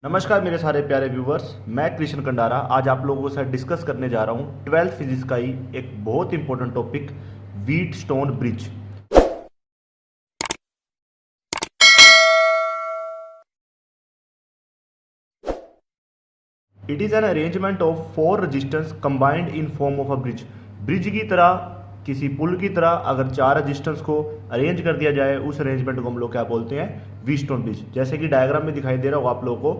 नमस्कार मेरे सारे प्यारे व्यूवर्स, मैं कृष्ण कंडारा आज आप लोगों के साथ डिस्कस करने जा रहा हूं 12th फिजिक्स का ही एक बहुत important topic Wheatstone bridge. It is an arrangement of four resistance combined in form of a bridge. Bridge की तरह, किसी पुल की तरह अगर चार रेजिस्टेंस को अरेंज कर दिया जाए, उस अरेंजमेंट को हम लोग क्या बोलते हैं? Wheatstone bridge. जैसे कि डायग्राम में दिखाई दे रहा होगा आप लोगों को,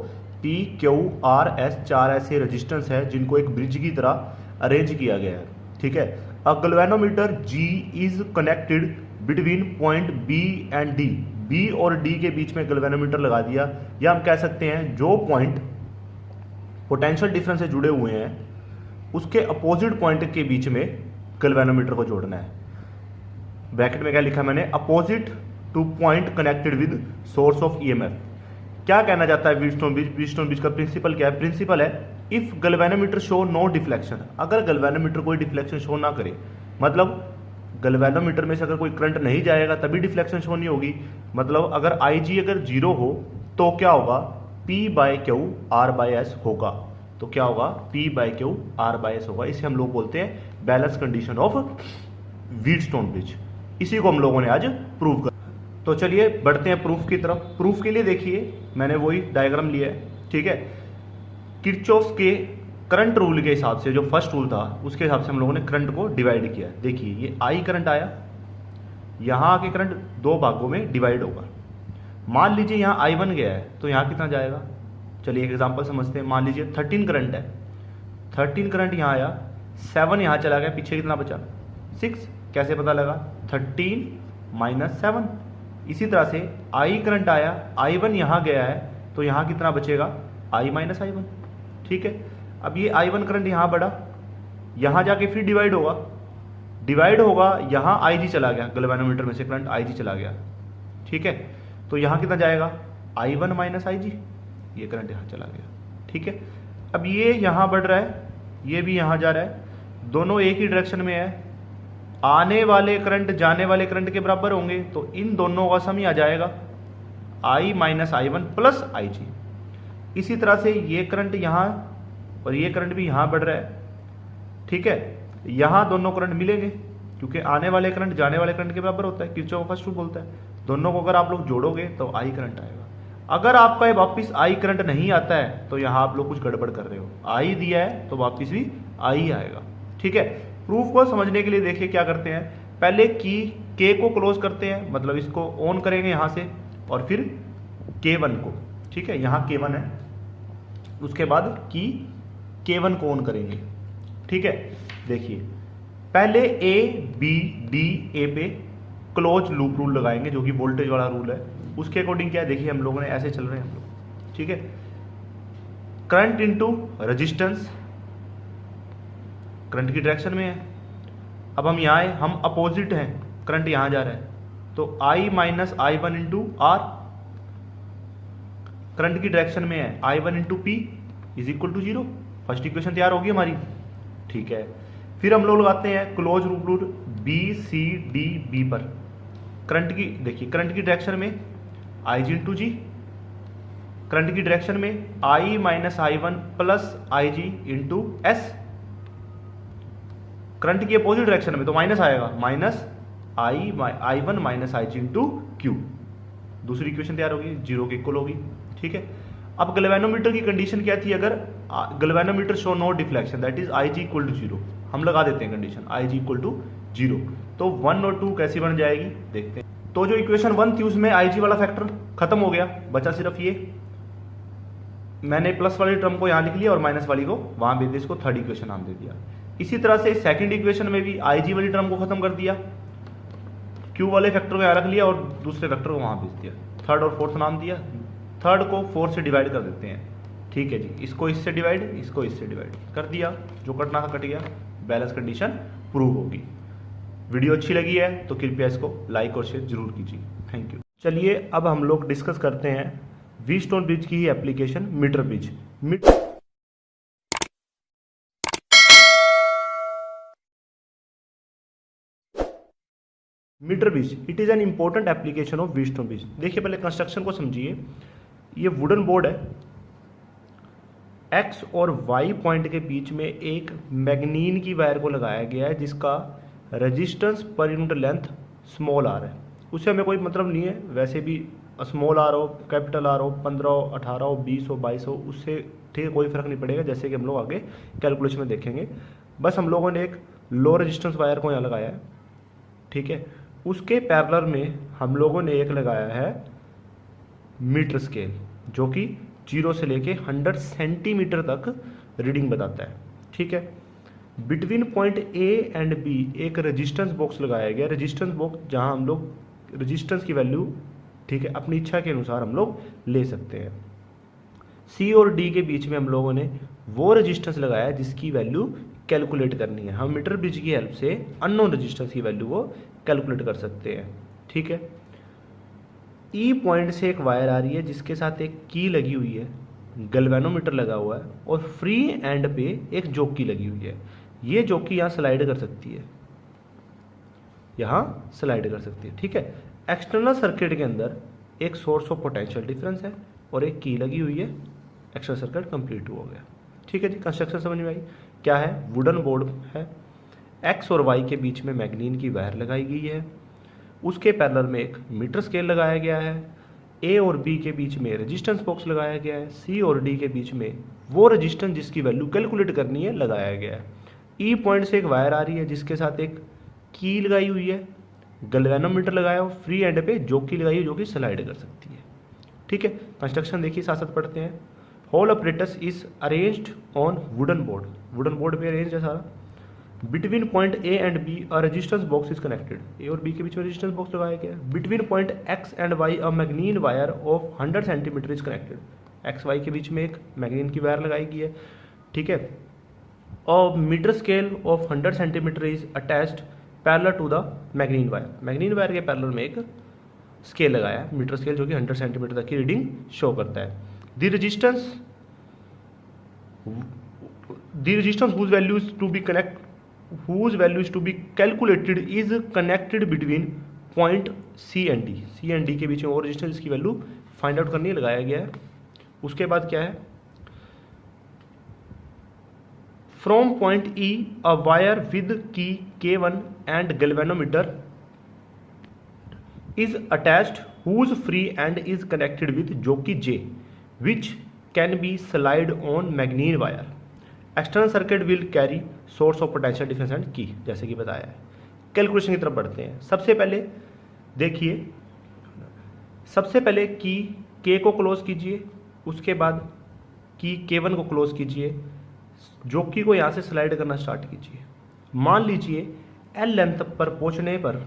पी क्यू आर एस चार ऐसे रेजिस्टेंस है जिनको एक ब्रिज की तरह अरेंज किया गया है। ठीक है। A galvanometer G is connected between point B and D. B और डी के बीच में गैल्वेनोमीटर लगा दिया, या हम कह सकते हैं जो पॉइंट पोटेंशियल डिफरेंस से जुड़े हुए हैं उसके अपोजिट पॉइंट के बीच में गैल्वेनोमीटर को जोड़ना है। ब्रैकेट में क्या लिखा मैंने? Opposite to point connected with source of EMF. क्या कहना चाहता है व्हीटस्टोन ब्रिज? व्हीटस्टोन ब्रिज का प्रिंसिपल क्या है? प्रिंसिपल है if galvanometer show no deflection. अगर गैल्वेनोमीटर कोई डिफ्लेक्शन शो ना करे, मतलब गैल्वेनोमीटर में से अगर कोई करंट नहीं जाएगा तभी डिफ्लेक्शन शो नहीं होगी। मतलब अगर आई जी अगर जीरो हो तो क्या होगा? P by Q R by S होगा। तो क्या होगा? P by Q R by S होगा। इसे हम लोग बोलते हैं balance condition of Wheatstone bridge. इसी को हम लोगों ने आज प्रूव कर। तो चलिए बढ़ते हैं प्रूफ की तरफ। प्रूफ के लिए देखिए मैंने वही डायग्राम लिया है। ठीक है। किरचॉफ के करंट रूल के हिसाब से, जो फर्स्ट रूल था उसके हिसाब से हम लोगों ने करंट को डिवाइड किया। देखिए ये आई करंट आया, यहां आके करंट दो भागों में डिवाइड होगा। मान लीजिए यहाँ आई वन गया है तो यहाँ कितना जाएगा? चलिए एक एग्जांपल समझते हैं। मान लीजिए 13 करंट है, 13 करंट यहाँ आया, 7 यहाँ चला गया, पीछे कितना बचा? 6। कैसे पता लगा? 13 माइनस 7। इसी तरह से आई करंट आया, आई वन यहाँ गया है तो यहाँ कितना बचेगा? आई माइनस आई वन। ठीक है। अब ये आई वन करंट यहाँ बढ़ा, यहाँ जाके फिर डिवाइड होगा, यहाँ आई जी चला गया, गैल्वेनोमीटर में से करंट आई जी चला गया। ठीक है। तो यहाँ कितना जाएगा? आई वन माइनस आई जी। ये करंट यहाँ चला गया। ठीक है। अब ये यहाँ बढ़ रहा है, ये भी यहाँ जा रहा है, दोनों एक ही डायरेक्शन में है। आने वाले करंट जाने वाले करंट के बराबर होंगे तो इन दोनों का सम ही आ जाएगा, आई minus I one plus I जी। इसी तरह से ये करंट यहाँ और ये करंट भी यहाँ बढ़ रहा है। ठीक है। यहाँ दोनों करंट मिलेंगे क्योंकि आने वाले करंट जाने वाले करंट के बराबर होता है, किरचॉफ फर्स्ट रूल बोलता है। दोनों को अगर आप लोग जोड़ोगे तो आई करंट आएगा। अगर आपका ये वापिस आई करंट नहीं आता है तो यहाँ आप लोग कुछ गड़बड़ कर रहे हो। आई दिया है तो वापिस भी आई आएगा। ठीक है। प्रूफ को समझने के लिए देखिए क्या करते हैं। पहले की के को क्लोज करते हैं, मतलब इसको ऑन करेंगे यहाँ से, और फिर K1 को। ठीक है। यहाँ K1 है, उसके बाद की K1 को ऑन करेंगे। ठीक है। देखिए पहले ए बी डी ए पे क्लोज लूप रूल लगाएंगे जो कि वोल्टेज वाला रूल है। उसके अकॉर्डिंग क्या है? देखिए हम लोगों ने ऐसे चल रहे हैं हम लोग। ठीक है। करंट इनटू रेजिस्टेंस, करंट की डायरेक्शन में है। अब हम यहाँ आए, हम अपोजिट हैं, करंट यहाँ जा रहा है तो I minus I one into R. Current की डायरेक्शन में है, I one into P is equal to 0। First equation तैयार होगी हमारी। ठीक है। फिर हम लोग लगाते हैं close loop rule B C D B पर। करंट की देखिए, करंट की डायरेक्शन में I G into G, current की डायरेक्शन में I minus I one plus I G into S. Current की अपोजिट डायरेक्शन में तो माइनस आएगा, minus I one minus I G into Q. दूसरी इक्वेशन तैयार होगी, 0 के इक्वल होगी। ठीक है। अब गैल्वेनोमीटर की कंडीशन क्या थी? अगर galvanometer show no deflection that is I G equal to 0, हम लगा देते हैं condition I G equal to 0, तो 1 और 2 कैसी बन जाएगी देखते हैं। तो जो इक्वेशन 1 थी उसमें आई जी वाला फैक्टर खत्म हो गया, बचा सिर्फ ये। मैंने प्लस वाली टर्म को यहाँ लिख लिया और माइनस वाली को वहां भेज दिया, इसको थर्ड इक्वेशन नाम दे दिया। इसी तरह से सेकंड इक्वेशन में भी आई जी वाली टर्म को खत्म कर दिया, क्यू वाले फैक्टर को यहाँ रख लिया और दूसरे फैक्टर को वहां भेज दिया। थर्ड और फोर्थ नाम दिया, थर्ड को 4 से डिवाइड कर देते हैं। ठीक है जी। इसको इससे डिवाइड, इसको इससे डिवाइड कर दिया, जो कटना था कट गया, बैलेंस कंडीशन प्रूव होगी। वीडियो अच्छी लगी है तो कृपया इसको लाइक और शेयर जरूर कीजिए। Thank you. चलिए अब हम लोग डिस्कस करते हैं व्हीटस्टोन ब्रिज की application metre bridge. Metre bridge it is an important application of Wheatstone bridge. देखिए पहले कंस्ट्रक्शन को समझिए। ये वुडन बोर्ड है, एक्स और वाई पॉइंट के बीच में एक मैग्नीन की वायर को लगाया गया है जिसका resistance per unit length small are है। उससे हमें कोई मतलब नहीं है, वैसे भी स्मॉल आर हो, कैपिटल आर हो, 15 हो, 18 हो, 20 हो, 22 हो, उससे ठीक है कोई फर्क नहीं पड़ेगा, जैसे कि हम लोग आगे कैलकुलेशन में देखेंगे। बस हम लोगों ने एक लो रेजिस्टेंस वायर को यहाँ लगाया है, ठीक है। उसके पैरेलल में हम लोगों ने एक लगाया है मीटर स्केल, जो कि 0 से लेके 100 सेंटीमीटर तक रीडिंग बताता है, ठीक है। Between point A and B एक रेजिस्टेंस बॉक्स लगाया गया, रेजिस्टेंस बॉक्स जहां हम लोग रेजिस्टेंस की वैल्यू, ठीक है, अपनी इच्छा के अनुसार हम लोग ले सकते हैं। सी और डी के बीच में हम लोगों ने वो रेजिस्टेंस लगाया है जिसकी वैल्यू कैलकुलेट करनी है। हम मीटर ब्रिज की हेल्प से अननोन रेजिस्टेंस की वैल्यू को कैलकुलेट कर सकते हैं, ठीक है। ई पॉइंट से एक वायर आ रही है जिसके साथ एक की लगी हुई है, गैल्वेनोमीटर लगा हुआ है और फ्री एंड पे एक जॉकी लगी हुई है। ये जॉकी यहाँ स्लाइड कर सकती है, यहाँ स्लाइड कर सकती है, ठीक है। एक्सटर्नल सर्किट के अंदर एक सोर्स ऑफ पोटेंशियल डिफरेंस है और एक की लगी हुई है, एक्सटर्नल सर्किट कंप्लीट हो गया, ठीक है जी। कंस्ट्रक्शन समझ में आई? क्या है? वुडन बोर्ड है, एक्स और वाई के बीच में मैग्नीन की वायर लगाई गई है, उसके पैरेलल में एक मीटर स्केल लगाया गया है, ए और बी के बीच में रेजिस्टेंस बॉक्स लगाया गया है, सी और डी के बीच में वो रेजिस्टेंस जिसकी वैल्यू कैलकुलेट करनी है लगाया गया है। ई पॉइंट से एक वायर आ रही है जिसके साथ एक की लगाई हुई है, गैल्वेनोमीटर लगाया हो, फ्री एंड पे जॉकी लगाई है जो कि स्लाइड कर सकती है, ठीक है। कंस्ट्रक्शन देखिए, साथ साथ पढ़ते हैं। Whole apparatus is arranged on wooden board, wooden board पे अरेंज है सारा। Between point A and B a resistance box is connected, A और बी के बीच में रेजिस्टेंस बॉक्स लगाया गया है। Between point X and Y a manganin wire of 100 centimetre is connected, X Y के बीच में एक मैग्नीन की वायर लगाई गई है, ठीक है। और metre scale of 100 centimetre is attached parallel to the manganin wire, manganin wire के पैरेलल में एक स्केल लगाया है, मीटर स्केल, जो कि 100 सेंटीमीटर तक की रीडिंग शो करता है। The resistance whose value is to be calculated is connected between point C and D, C and D के बीच में और रेजिस्टेंस की वैल्यू फाइंड आउट करनी लगाया गया है। उसके बाद क्या है? From point E a wire with key K1 and galvanometer is attached whose free end is connected with jockey J which can be slide on मैग्नीन wire. External circuit will carry source of potential difference and की, जैसे कि बताया है। Calculation की तरफ बढ़ते हैं। सबसे पहले देखिए, सबसे पहले की के को क्लोज कीजिए, उसके बाद की K1 को क्लोज कीजिए, जॉकी को यहाँ से स्लाइड करना स्टार्ट कीजिए। मान लीजिए एल लेंथ पर पहुँचने पर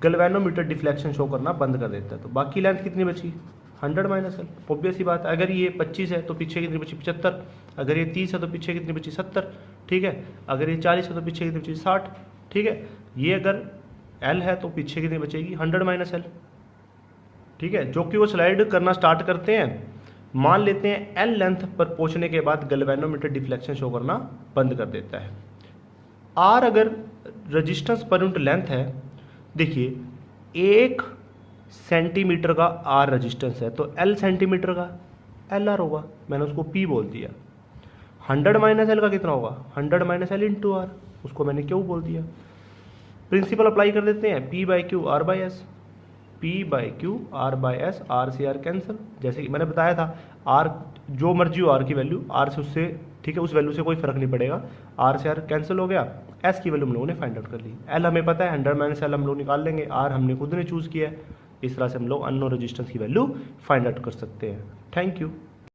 गैल्वेनोमीटर डिफ्लेक्शन शो करना बंद कर देता है, तो बाकी लेंथ कितनी बची? 100 माइनस एल। ऑब्वियस ही बात है, अगर ये 25 है तो पीछे कितनी बची? 75। अगर ये 30 है तो पीछे कितनी बची? 70, ठीक है। अगर ये 40 है तो पीछे कितनी बची? 60, ठीक है। ये अगर एल है तो पीछे कितनी बचेगी? 100 माइनस एल, ठीक है। जो कि वो स्लाइड करना स्टार्ट करते हैं, मान लेते हैं एल लेंथ पर पहुंचने के बाद गैल्वेनोमीटर डिफ्लेक्शन शो करना बंद कर देता है। आर अगर रेजिस्टेंस पर यूनिट लेंथ है, देखिए 1 सेंटीमीटर का आर रेजिस्टेंस है तो एल सेंटीमीटर का एल आर होगा, मैंने उसको पी बोल दिया। 100 माइनस एल का कितना होगा? 100 माइनस एल इंटू आर, उसको मैंने क्यों बोल दिया। प्रिंसिपल अप्लाई कर देते हैं, P by Q R by S, P by Q R by S, R से आर कैंसिल। जैसे कि मैंने बताया था, आर जो मर्जी हो आर की वैल्यू, आर से उससे, ठीक है, उस वैल्यू से कोई फर्क नहीं पड़ेगा, आर से आर कैंसिल हो गया। एस की वैल्यू हम लोगों ने फाइंड आउट कर ली, एल हमें पता है 100 माइनस एल हम लोग निकाल लेंगे, आर हमने खुद ने चूज़ किया है। इस तरह से हम लोग अननोन रेजिस्टेंस की वैल्यू फाइंड आउट कर सकते हैं। Thank you.